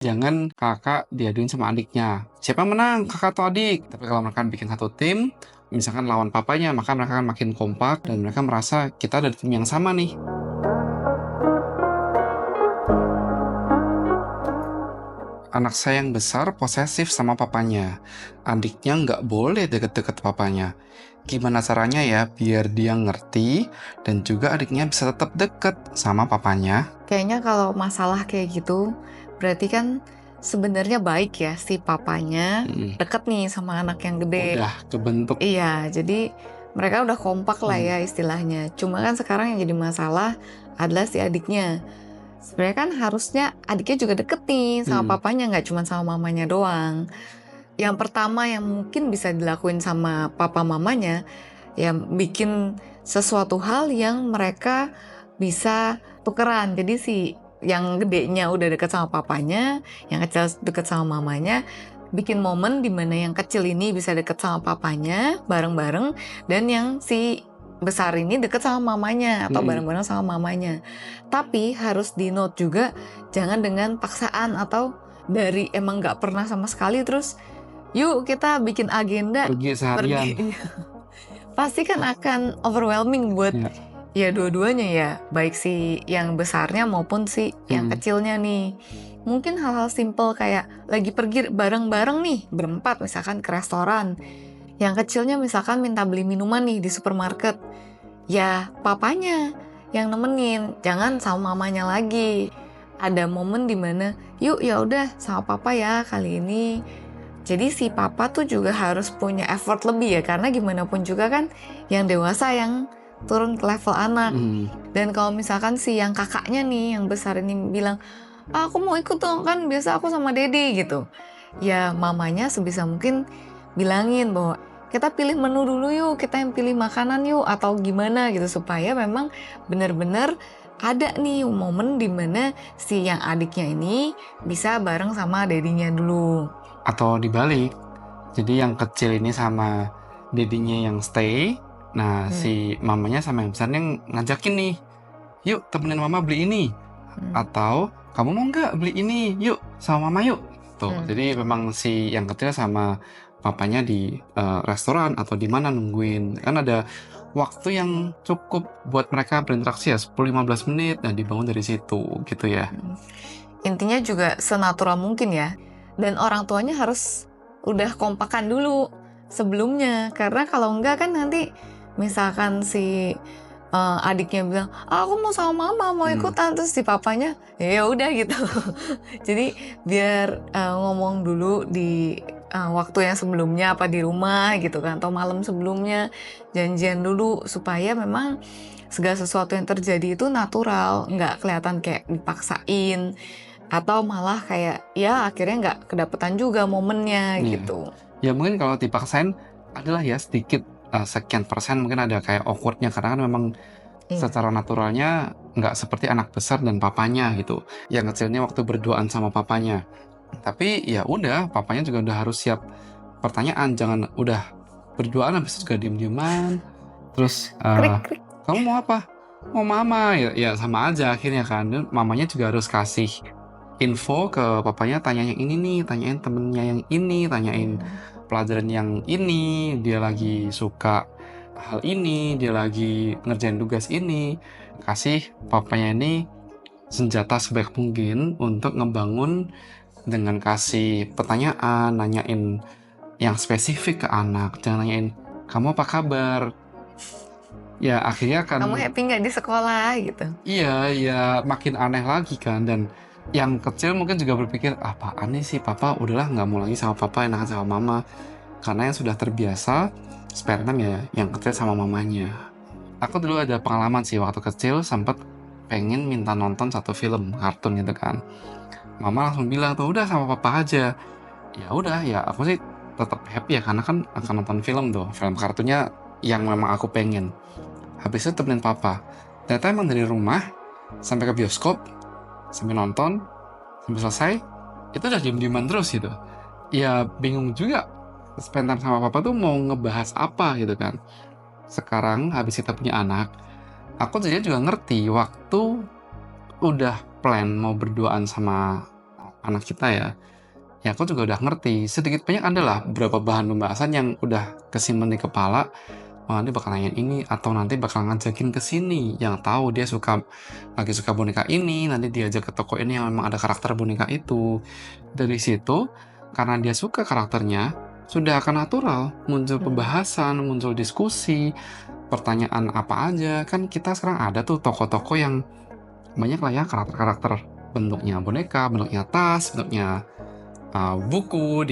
Jangan kakak diaduin sama adiknya. Siapa menang, kakak atau adik? Tapi kalau mereka bikin satu tim, misalkan lawan papanya, maka mereka akan makin kompak dan mereka merasa kita ada di tim yang sama nih. Anak saya yang besar posesif sama papanya. Adiknya nggak boleh deket-deket papanya. Gimana caranya ya biar dia ngerti dan juga adiknya bisa tetap deket sama papanya? Kayaknya kalau masalah kayak gitu, berarti kan sebenarnya baik ya si papanya deket nih sama anak yang gede. Udah kebentuk. Iya, jadi mereka udah kompak lah ya istilahnya. Cuma kan sekarang yang jadi masalah adalah si adiknya. Sebenarnya kan harusnya adiknya juga deket nih sama papanya, nggak cuma sama mamanya doang. Yang pertama yang mungkin bisa dilakuin sama papa mamanya, ya bikin sesuatu hal yang mereka bisa tukeran. Jadi si yang gedenya udah deket sama papanya, yang kecil deket sama mamanya, bikin momen dimana yang kecil ini bisa deket sama papanya bareng-bareng, dan yang si besar ini deket sama mamanya atau bareng-bareng sama mamanya. Tapi harus di note juga, jangan dengan paksaan atau dari emang nggak pernah sama sekali terus yuk kita bikin agenda Pergi seharian. Pasti kan akan overwhelming buat ya dua-duanya ya, baik si yang besarnya maupun si yang kecilnya nih. Mungkin hal-hal simple kayak lagi pergi bareng-bareng nih, berempat misalkan ke restoran. Yang kecilnya misalkan minta beli minuman nih di supermarket. Ya papanya yang nemenin, jangan sama mamanya lagi. Ada momen dimana, yuk ya udah sama papa ya kali ini. Jadi si papa tuh juga harus punya effort lebih ya, karena gimana pun juga kan yang dewasa yang turun ke level anak. Dan kalau misalkan si yang kakaknya nih, yang besar ini bilang, aku mau ikut dong, kan biasa aku sama dede gitu. Ya mamanya sebisa mungkin bilangin bahwa kita pilih menu dulu yuk, kita yang pilih makanan yuk, atau gimana gitu. Supaya memang benar-benar ada nih momen dimana si yang adiknya ini bisa bareng sama dedinya dulu. Atau dibalik, jadi yang kecil ini sama dedinya yang stay, nah si mamanya sama yang besarnya ngajakin nih, yuk temenin mama beli ini, atau kamu mau nggak beli ini, yuk sama mama yuk. Tuh, jadi memang si yang kecil sama papanya di restoran atau di mana nungguin, kan ada waktu yang cukup buat mereka berinteraksi ya, 10-15 menit, nah dibangun dari situ gitu ya. Intinya juga senatural mungkin ya. Dan orang tuanya harus udah kompakan dulu sebelumnya. Karena kalau enggak kan nanti misalkan si adiknya bilang, aku mau sama mama, mau ikutan. Terus si papanya, ya udah gitu. Jadi biar ngomong dulu di waktu yang sebelumnya, apa di rumah gitu kan. Atau malam sebelumnya, janjian dulu. Supaya memang segala sesuatu yang terjadi itu natural. Nggak kelihatan kayak dipaksain. Atau malah kayak ya akhirnya nggak kedapetan juga momennya gitu. Ya mungkin kalau dipaksain adalah ya sedikit sekian persen mungkin ada kayak awkwardnya, karena kan memang secara naturalnya nggak seperti anak besar dan papanya gitu. Yang kecilnya waktu berduaan sama papanya. Tapi ya udah, papanya juga udah harus siap pertanyaan, jangan udah berduaan habis itu juga diem-dieman. Terus kamu mau apa? Mau mama, ya sama aja akhirnya kan. Dan mamanya juga harus kasih info ke papanya, tanya yang ini nih, tanyain temennya yang ini, tanyain pelajaran yang ini, dia lagi suka hal ini, dia lagi ngerjain tugas ini. Kasih papanya ini senjata sebaik mungkin untuk ngebangun dengan kasih pertanyaan, nanyain yang spesifik ke anak, jangan nanyain kamu apa kabar. Ya akhirnya kan kamu happy nggak di sekolah gitu. Iya, makin aneh lagi kan. Dan yang kecil mungkin juga berpikir, apaan nih sih papa, udahlah nggak mau lagi sama papa, enakan sama mama. Karena yang sudah terbiasa spare time ya yang kecil sama mamanya. Aku dulu ada pengalaman sih, waktu kecil sempet pengen minta nonton satu film kartun gitu kan. Mama langsung bilang tuh udah sama papa aja. Ya udah, ya aku sih tetap happy ya, karena kan akan nonton film tuh, film kartunya yang memang aku pengen. Habis itu temenin papa. Ternyata emang dari rumah sampai ke bioskop, sampai nonton, sampai selesai, itu udah diem-dieman terus gitu. Ya bingung juga, spend time sama papa tuh mau ngebahas apa gitu kan. Sekarang habis kita punya anak, aku jadinya juga ngerti waktu udah plan mau berduaan sama anak kita ya. Ya aku juga udah ngerti, sedikit banyak adalah beberapa bahan pembahasan yang udah kesimpan di kepala. Oh, nanti bakal nanyain ini, atau nanti bakal ngajakin ke sini, yang tahu dia lagi suka boneka ini, nanti diajak ke toko ini yang memang ada karakter boneka itu. Dari situ, karena dia suka karakternya, sudah akan natural muncul pembahasan, muncul diskusi, pertanyaan apa aja. Kan kita sekarang ada tuh toko-toko yang banyak lah ya karakter-karakter, bentuknya boneka, bentuknya tas, bentuknya buku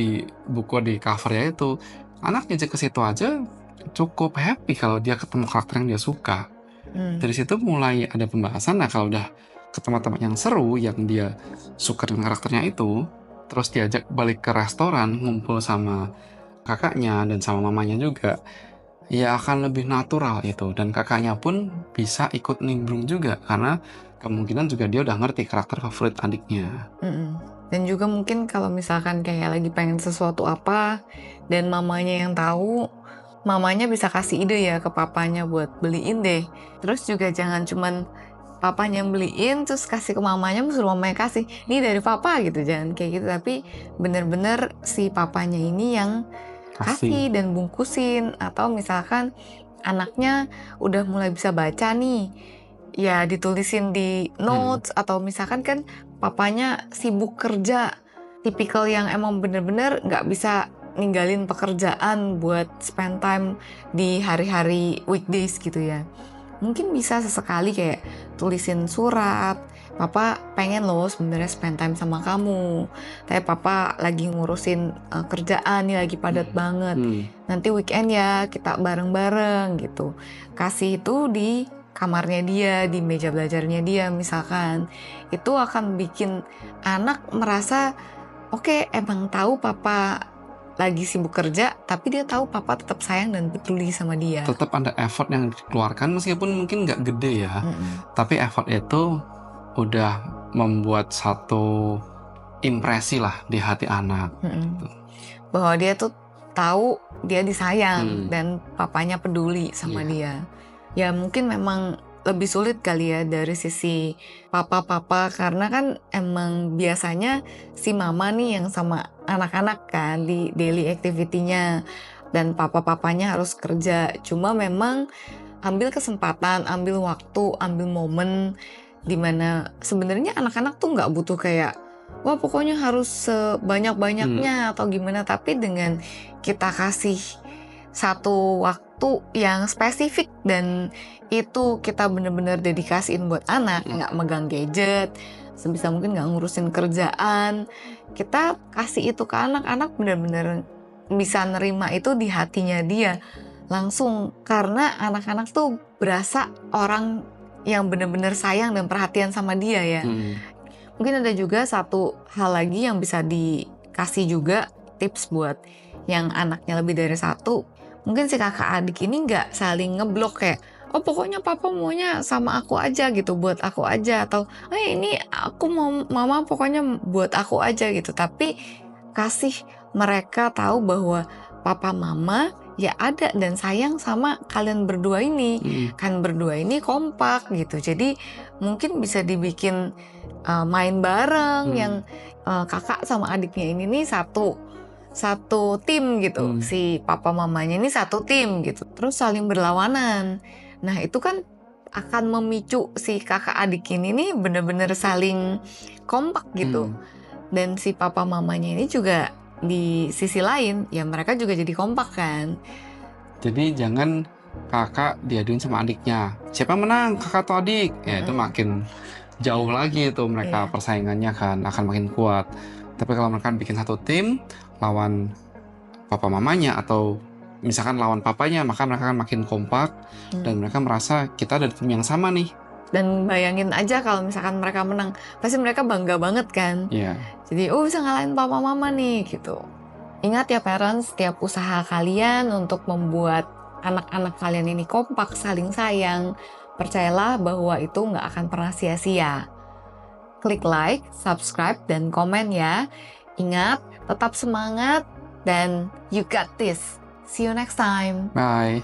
di covernya itu. Anak ngejek ke situ aja cukup happy kalau dia ketemu karakter yang dia suka. Dari situ mulai ada pembahasan. Nah, kalau udah ketemu teman yang seru yang dia suka dengan karakternya itu, terus diajak balik ke restoran ngumpul sama kakaknya dan sama mamanya juga, ya akan lebih natural itu. Dan kakaknya pun bisa ikut nimbrung juga, karena kemungkinan juga dia udah ngerti karakter favorit adiknya. Dan juga mungkin kalau misalkan kayak lagi pengen sesuatu apa dan mamanya yang tahu, mamanya bisa kasih ide ya ke papanya buat beliin deh. Terus juga jangan cuman papanya yang beliin terus kasih ke mamanya, suruh mamanya kasih, ini dari papa gitu. Jangan kayak gitu, tapi bener-bener si papanya ini yang kasih dan bungkusin. Atau misalkan anaknya udah mulai bisa baca nih, ya ditulisin di notes. Atau misalkan kan papanya sibuk kerja, tipikal yang emang bener-bener nggak bisa ninggalin pekerjaan buat spend time di hari-hari weekdays gitu ya. Mungkin bisa sesekali kayak tulisin surat, papa pengen loh sebenarnya spend time sama kamu, tapi papa lagi ngurusin kerjaan nih, lagi padat banget. Nanti weekend ya kita bareng-bareng gitu. Kasih itu di kamarnya dia, di meja belajarnya dia misalkan. Itu akan bikin anak merasa oke, emang tahu papa lagi sibuk kerja, tapi dia tahu papa tetap sayang dan peduli sama dia. Tetap ada effort yang dikeluarkan meskipun mungkin nggak gede ya, tapi effort itu udah membuat satu impresi lah di hati anak. Bahwa dia tuh tahu dia disayang dan papanya peduli sama dia. Ya mungkin memang lebih sulit kali ya dari sisi papa-papa, karena kan emang biasanya si mama nih yang sama anak-anak kan di daily activity-nya, dan papa-papanya harus kerja. Cuma memang ambil kesempatan, ambil waktu, ambil momen dimana sebenarnya anak-anak tuh nggak butuh kayak wah pokoknya harus sebanyak-banyaknya atau gimana, tapi dengan kita kasih satu waktu yang spesifik dan itu kita bener-bener dedikasiin buat anak, nggak megang gadget, sebisa mungkin nggak ngurusin kerjaan, kita kasih itu ke anak bener-bener bisa nerima itu di hatinya dia langsung, karena anak-anak tuh berasa orang yang bener-bener sayang dan perhatian sama dia ya. Mungkin ada juga satu hal lagi yang bisa dikasih juga tips buat yang anaknya lebih dari satu. Mungkin si kakak adik ini nggak saling ngeblok kayak, oh pokoknya papa maunya sama aku aja gitu, buat aku aja. Atau, ini aku mau mama pokoknya buat aku aja gitu. Tapi kasih mereka tahu bahwa papa mama ya ada dan sayang sama kalian berdua ini. Kan berdua ini kompak gitu. Jadi mungkin bisa dibikin main bareng yang kakak sama adiknya ini nih satu tim gitu. Si papa mamanya ini satu tim gitu. Terus saling berlawanan. Nah itu kan akan memicu si kakak adik ini nih bener-bener saling kompak gitu. Dan si papa mamanya ini juga di sisi lain ya mereka juga jadi kompak kan. Jadi jangan kakak diaduin sama adiknya, siapa menang kakak atau adik, ya itu makin jauh lagi tuh mereka persaingannya kan akan makin kuat. Tapi kalau mereka bikin satu tim lawan papa mamanya atau misalkan lawan papanya, maka mereka akan makin kompak dan mereka merasa kita ada di tim yang sama nih. Dan bayangin aja kalau misalkan mereka menang, pasti mereka bangga banget kan. Jadi bisa ngalahin papa mama nih gitu. Ingat ya parents, setiap usaha kalian untuk membuat anak-anak kalian ini kompak, saling sayang, percayalah bahwa itu nggak akan pernah sia-sia. Klik like, subscribe, dan komen ya. Ingat, tetap semangat, dan you got this. See you next time. Bye.